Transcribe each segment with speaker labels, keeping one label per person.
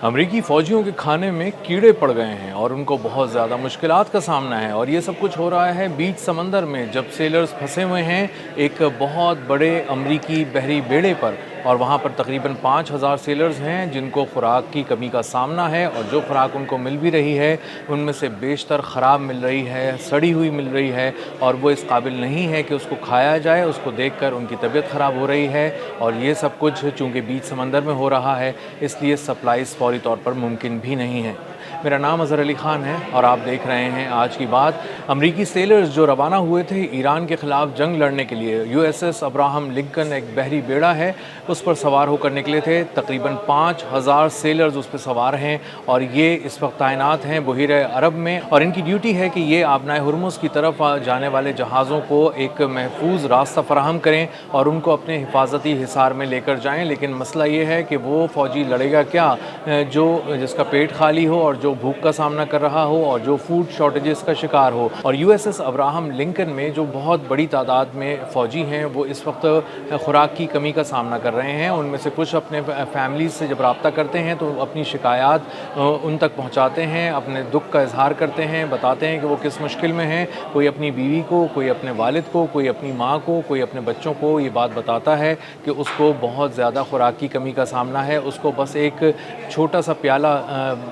Speaker 1: अमरीकी फ़ौजियों के खाने में कीड़े पड़ गए हैं और उनको बहुत ज़्यादा मुश्किलात का सामना है। और ये सब कुछ हो रहा है बीच समंदर में, जब सेलर्स फंसे हुए हैं एक बहुत बड़े अमरीकी बहरी बेड़े पर। और वहाँ पर तकरीबन 5,000 सेलर्स हैं जिनको खुराक की कमी का सामना है, और जो खुराक उनको मिल भी रही है उनमें से बेशतर ख़राब मिल रही है, सड़ी हुई मिल रही है, और वो इस काबिल नहीं है कि उसको खाया जाए। उसको देखकर उनकी तबीयत ख़राब हो रही है। और ये सब कुछ चूँकि बीच समंदर में हो रहा है, इसलिए सप्लाईज़ फौरी तौर पर मुमकिन भी नहीं है। मेरा नाम अज़हर अली ख़ान है और आप देख रहे हैं आज की बात। अमरीकी सेलर्स जो रवाना हुए थे ईरान के ख़िलाफ़ जंग लड़ने के लिए, USS अब्राहम लिंकन एक बहरी बेड़ा है, उस पर सवार होकर निकले थे। तकरीबन 5,000 सेलर्स उस पर सवार हैं और ये इस वक्त तैनात हैं बहीर अरब में। और इनकी ड्यूटी है कि ये आबनाए हुर्मुज़ की तरफ जाने वाले जहाज़ों को एक महफूज रास्ता फराहम करें और उनको अपने हिफाजती हिसार में लेकर जाएं। लेकिन मसला ये है कि वो फ़ौजी लड़ेगा क्या जो जिसका पेट खाली हो और जो भूख का सामना कर रहा हो और जो फूड शॉर्टेजेस का शिकार हो। और USS अब्राहम लिंकन में जो बहुत बड़ी तादाद में फ़ौजी हैं वो इस वक्त खुराक की कमी का सामना कर रहे हैं। उनमें से कुछ अपने फैमिलीज़ से जब रब्ता करते हैं तो अपनी शिकायत उन तक पहुंचाते हैं, अपने दुख का इजहार करते हैं, बताते हैं कि वो किस मुश्किल में हैं। कोई अपनी बीवी को, कोई अपने वालिद को, कोई अपनी माँ को, कोई अपने बच्चों को ये बात बताता है कि उसको बहुत ज़्यादा खुराक की कमी का सामना है। उसको बस एक छोटा सा प्याला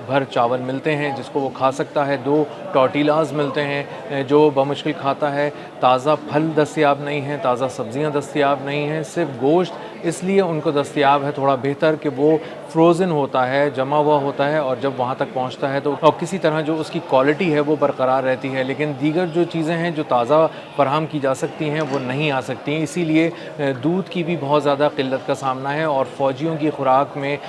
Speaker 1: भर चावल मिलते हैं जिसको वो खा सकता है, 2 टॉर्टिलाज़ मिलते हैं जो बमुश्किल खाता है। ताज़ा फल दस्तयाब नहीं हैं, ताज़ा सब्ज़ियाँ दस्तयाब नहीं हैं, सिर्फ गोश्त इसलिए उनको दस्तयाब है थोड़ा बेहतर कि वो फ्रोज़न होता है, जमा हुआ होता है, और जब वहाँ तक पहुँचता है तो और किसी तरह जो उसकी क्वालिटी है वो बरकरार रहती है। लेकिन दीगर जो चीज़ें हैं जो ताज़ा फराहम की जा सकती हैं वो नहीं आ सकती। इसीलिए दूध की भी बहुत ज़्यादा क़िल्लत का सामना है। और फ़ौजियों की खुराक में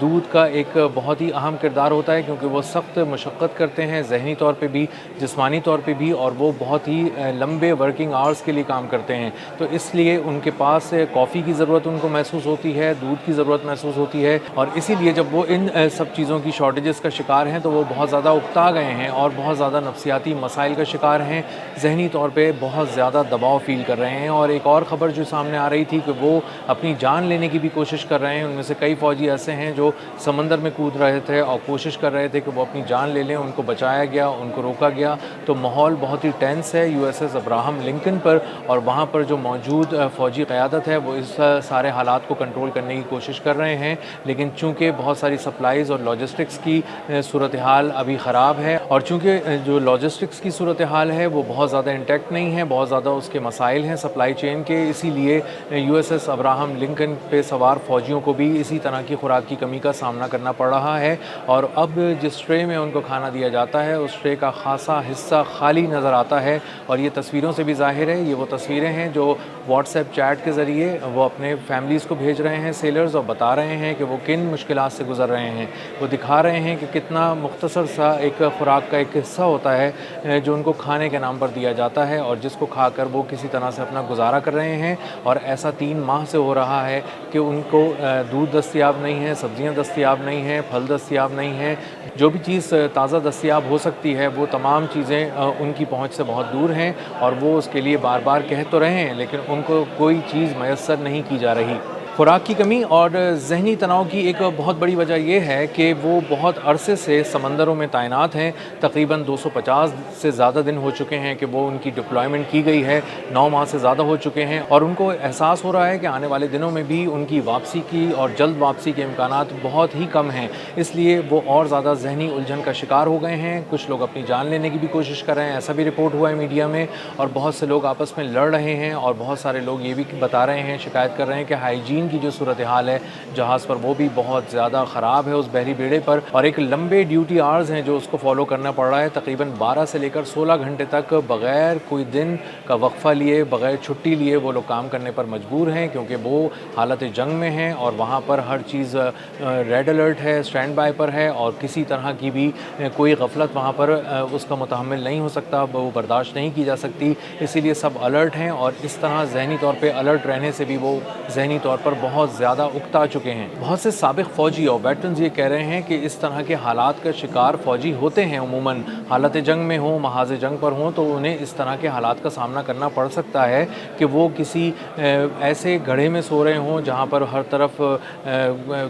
Speaker 1: दूध का एक बहुत ही अहम किरदार होता है, क्योंकि वो सख्त मशक्क़त करते हैं ज़हनी तौर पे भी, जिस्मानी तौर पे भी, और वो बहुत ही लंबे वर्किंग आवर्स के लिए काम करते हैं। तो इसलिए उनके पास कॉफ़ी की ज़रूरत उनको महसूस होती है, दूध की ज़रूरत महसूस होती है। और इसीलिए जब वो इन सब चीज़ों की शॉर्टेजेस का शिकार हैं तो वो बहुत ज़्यादा उकता गए हैं और बहुत ज़्यादा नफ्सियाती मसाइल का शिकार हैं, ज़हनी तौर पे बहुत ज़्यादा दबाव फ़ील कर रहे हैं। और एक और ख़बर जो सामने आ रही थी कि वो अपनी जान लेने की भी कोशिश कर रहे हैं। उनमें से कई फ़ौजी ऐसे हैं जो समंदर में कूद रहे थे और कोशिश कर रहे थे कि वो अपनी जान ले लें। उनको बचाया गया, उनको रोका गया। तो माहौल बहुत ही टेंस है USS अब्राहम लिंकन पर, और वहाँ पर जो मौजूद फ़ौजी क़यादत है वो इस सारे हालात को कंट्रोल करने की कोशिश कर रहे हैं। लेकिन चूँकि बहुत सारी सप्लाईज़ और लॉजिस्टिक्स की सूरत हाल अभी ख़राब है, और चूँकि जो लॉजिस्टिक्स की सूरत हाल है वो बहुत ज़्यादा इंटैक्ट नहीं है, बहुत ज़्यादा उसके मसाइल हैं सप्लाई चेन के, इसीलिए USS अब्राहम लिंकन पे सवार फ़ौजियों को भी इसी तरह की खुराक की कमी का सामना करना पड़ रहा है। और अब जिस ट्रे में उनको खाना दिया जाता है उस ट्रे का खासा हिस्सा खाली नज़र आता है। और ये तस्वीरों से भी ज़ाहिर है। ये वो तस्वीरें हैं जो व्हाट्सएप चैट के ज़रिए वो अपने फैमिलीज़ को भेज रहे हैं सेलर्स, और बता रहे हैं कि वो किन मुश्किलात से गुज़र रहे हैं। वो दिखा रहे हैं कि कितना मुख्तसर सा एक खुराक का एक हिस्सा होता है जो उनको खाने के नाम पर दिया जाता है, और जिसको खाकर वो किसी तरह से अपना गुजारा कर रहे हैं। और ऐसा 3 माह से हो रहा है कि उनको दूध दस्तयाब नहीं है, सब्ज़ियाँ दस्तयाब नहीं हैं, फल दस्तयाब नहीं हैं। जो भी चीज़ ताज़ा दस्तयाब हो सकती है वो तमाम चीज़ें उनकी पहुँच से बहुत दूर हैं, और वो उसके लिए बार बार कह तो रहे हैं लेकिन उनको कोई चीज़ मैसर नहीं की जा रही। खुराक की कमी और ज़हनी तनाव की एक बहुत बड़ी वजह यह है कि वो बहुत अरसे से समंदरों में तैनात हैं। तकरीबन 250 से ज़्यादा दिन हो चुके हैं कि वो उनकी डिप्लॉयमेंट की गई है, 9 माह से ज़्यादा हो चुके हैं। और उनको एहसास हो रहा है कि आने वाले दिनों में भी उनकी वापसी की और जल्द वापसी के इम्कानात बहुत ही कम हैं। इसलिए वो और ज़्यादा ज़हनी उलझन का शिकार हो गए हैं। कुछ लोग अपनी जान लेने की भी कोशिश कर रहे हैं, ऐसा भी रिपोर्ट हुआ है मीडिया में। और बहुत से लोग आपस में लड़ रहे हैं, और बहुत सारे लोग ये भी बता रहे हैं, शिकायत कर रहे हैं कि हाइजीन की जो सूरत हाल है जहाज़ पर वो भी बहुत ज़्यादा ख़राब है उस बहरी बेड़े पर। और एक लंबे ड्यूटी आवर्स हैं जो उसको फॉलो करना पड़ रहा है। तकरीबन 12 से लेकर 16 घंटे तक बग़ैर कोई दिन का वक्फ़ा लिए, बग़ैर छुट्टी लिए वो लोग काम करने पर मजबूर हैं, क्योंकि वो हालत जंग में हैं और वहाँ पर हर चीज़ रेड अलर्ट है, स्टैंड बाय पर है, और किसी तरह की भी कोई गफलत वहाँ पर उसका मुतहम्मिल नहीं हो सकता, वो बर्दाश्त नहीं की जा सकती। इसीलिए सब अलर्ट हैं, और इस तरह ज़हनी तौर पे अलर्ट रहने से भी वो ज़हनी तौर पर پر بہت زیادہ اکتا چکے ہیں۔ بہت سے سابق فوجی اور ویٹرنز یہ کہہ رہے ہیں کہ اس طرح کے حالات کا شکار فوجی ہوتے ہیں عموماً، حالت جنگ میں ہوں، محاذ جنگ پر ہوں، تو انہیں اس طرح کے حالات کا سامنا کرنا پڑ سکتا ہے کہ وہ کسی ایسے گڑھے میں سو رہے ہوں جہاں پر ہر طرف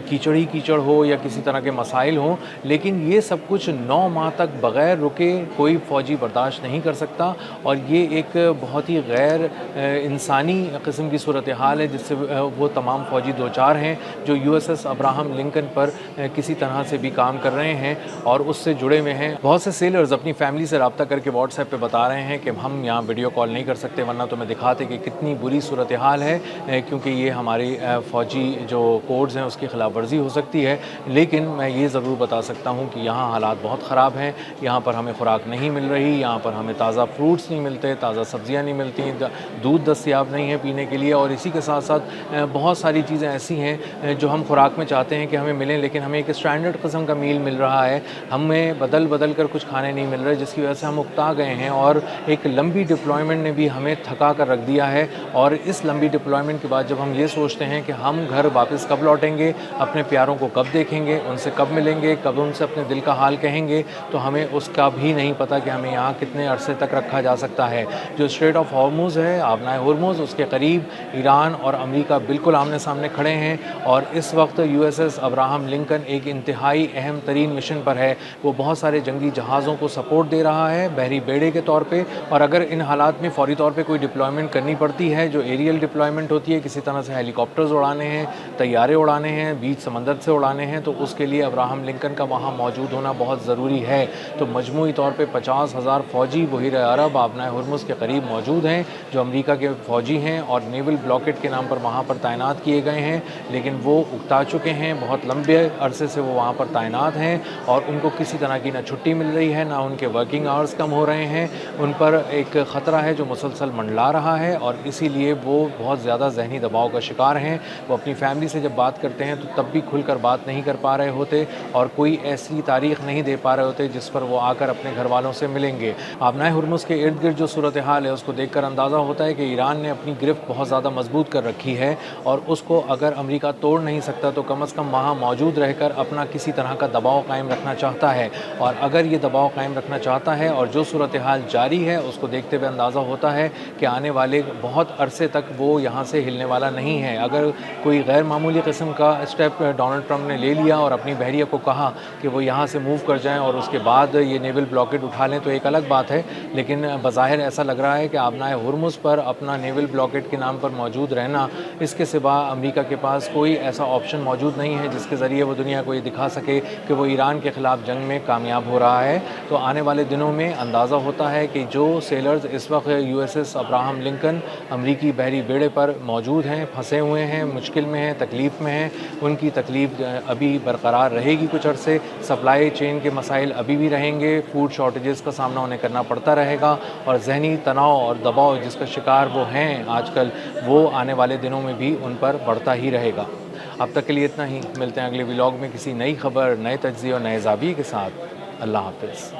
Speaker 1: کیچڑ ہی کیچڑ ہو یا کسی طرح کے مسائل ہوں، لیکن یہ سب کچھ 9 ماہ تک بغیر رکے کوئی فوجی برداشت نہیں کر سکتا، اور یہ ایک بہت ہی غیر انسانی قسم کی صورتحال ہے جس سے وہ تمام فوجی دوچار ہیں جو USS ابراہم لنکن پر کسی طرح سے بھی کام کر رہے ہیں اور اس سے جڑے ہوئے ہیں۔ بہت سے سیلرز اپنی فیملی سے رابطہ کر کے واٹس ایپ پہ بتا رہے ہیں کہ ہم یہاں ویڈیو کال نہیں کر سکتے ورنہ تو میں دکھاتے کہ کتنی بری صورتحال ہے، کیونکہ یہ ہماری فوجی جو کوڈز ہیں اس کی خلاف ورزی ہو سکتی ہے، لیکن میں یہ ضرور بتا سکتا ہوں کہ یہاں حالات بہت خراب ہیں۔ یہاں پر ہمیں خوراک نہیں مل رہی، یہاں پر ہمیں تازہ فروٹس نہیں ملتے، تازہ سبزیاں نہیں ملتی، دودھ دستیاب نہیں ہے پینے کے لیے، اور اسی کے ساتھ ساتھ بہت ساری چیزیں ایسی ہیں جو ہم خوراک میں چاہتے ہیں کہ ہمیں ملیں، لیکن ہمیں ایک اسٹینڈرڈ قسم کا میل مل رہا ہے، ہمیں بدل کر کچھ کھانے نہیں مل رہے، جس کی وجہ سے ہم اکتا گئے ہیں، اور ایک لمبی ڈپلائمنٹ نے بھی ہمیں تھکا کر رکھ دیا ہے۔ اور اس لمبی ڈپلائمنٹ کے بعد جب ہم یہ سوچتے ہیں کہ ہم گھر واپس کب لوٹیں گے، اپنے پیاروں کو کب دیکھیں گے، ان سے کب ملیں گے، کب ان سے اپنے دل کا حال کہیں گے، تو ہمیں اس کا بھی نہیں پتہ کہ ہمیں یہاں کتنے عرصے تک رکھا جا سکتا ہے۔ جو اسٹریٹ آف ہارموز ہے، آبنائے ہرمز، اس کے قریب ایران اور امریکہ بالکل آمنے سامنے کھڑے ہیں، اور اس وقت USS ابراہم لنکن ایک انتہائی اہم ترین مشن پر ہے۔ وہ بہت سارے جنگی جہازوں کو سپورٹ دے رہا ہے بحری بیڑے کے طور پہ، اور اگر ان حالات میں فوری طور پہ کوئی ڈپلائمنٹ کرنی پڑتی ہے جو ایریل ڈپلائمنٹ ہوتی ہے، کسی طرح سے ہیلی کاپٹرز اڑانے ہیں، طیارے اڑانے ہیں، بیچ سمندر سے اڑانے ہیں، تو اس کے لیے ابراہم لنکن کا وہاں موجود ہونا بہت ضروری ہے۔ تو مجموعی طور پہ 50,000 فوجی بحیرہ عرب آبنائے ہرمز کے قریب موجود ہیں جو امریکہ کے فوجی ہیں اور نیول بلاکٹ کے نام پر وہاں پر تعینات کیے گئے ہیں، لیکن وہ اکتا چکے ہیں، بہت لمبے عرصے سے وہ وہاں پر تعینات ہیں، اور ان کو کسی طرح کی نہ چھٹی مل رہی ہے، نہ ان کے ورکنگ آورز کم ہو رہے ہیں۔ ان پر ایک خطرہ ہے جو مسلسل منڈلا رہا ہے، اور اسی لیے وہ بہت زیادہ ذہنی دباؤ کا شکار ہیں۔ وہ اپنی فیملی سے جب بات کرتے ہیں تو تب بھی کھل کر بات نہیں کر پا رہے ہوتے، اور کوئی ایسی تاریخ نہیں دے پا رہے ہوتے جس پر وہ آ کر اپنے گھر والوں سے ملیں گے۔ آبنائے ہرمز کے ارد گرد جو صورتحال ہے اس کو دیکھ کر اندازہ ہوتا ہے کہ ایران نے اپنی گرفت بہت زیادہ مضبوط کر رکھی ہے، اور اس کو اگر امریکہ توڑ نہیں سکتا تو کم از کم وہاں موجود رہ کر اپنا کسی طرح کا دباؤ قائم رکھنا چاہتا ہے، اور اگر یہ دباؤ قائم رکھنا چاہتا ہے اور جو صورتحال جاری ہے اس کو دیکھتے ہوئے اندازہ ہوتا ہے کہ آنے والے بہت عرصے تک وہ یہاں سے ہلنے والا نہیں ہے۔ اگر کوئی غیر معمولی قسم کا اسٹیپ ڈونلڈ ٹرمپ نے لے لیا اور اپنی بحریہ کو کہا کہ وہ یہاں سے موو کر جائیں اور اس کے بعد یہ نیول بلاکٹ اٹھا لیں تو ایک الگ بات ہے، لیکن بظاہر ایسا لگ رہا ہے کہ آبنائے ہرمز پر اپنا نیول بلاکٹ کے نام پر موجود رہنا، اس کے سوا امریکہ کے پاس کوئی ایسا آپشن موجود نہیں ہے جس کے ذریعے وہ دنیا کو یہ دکھا سکے کہ وہ ایران کے خلاف جنگ میں کامیاب ہو رہا ہے۔ تو آنے والے دنوں میں اندازہ ہوتا ہے کہ جو سیلرز اس وقت USS ابراہم لنکن امریکی بحری بیڑے پر موجود ہیں، پھنسے ہوئے ہیں، مشکل میں ہیں، تکلیف میں ہیں، ان کی تکلیف ابھی برقرار رہے گی کچھ عرصے، سپلائی چین کے مسائل ابھی بھی رہیں گے، فوڈ شارٹیجز کا سامنا انہیں کرنا پڑتا رہے گا، اور ذہنی تناؤ اور دباؤ جس کا شکار وہ ہیں آج کل، وہ آنے والے دنوں میں بھی ان پر بڑھتا ہی رہے گا۔ اب تک کے لیے اتنا ہی، ملتے ہیں اگلے ولاگ میں کسی نئی خبر، نئے تجزیے اور نئے زاویے کے ساتھ۔ اللہ حافظ۔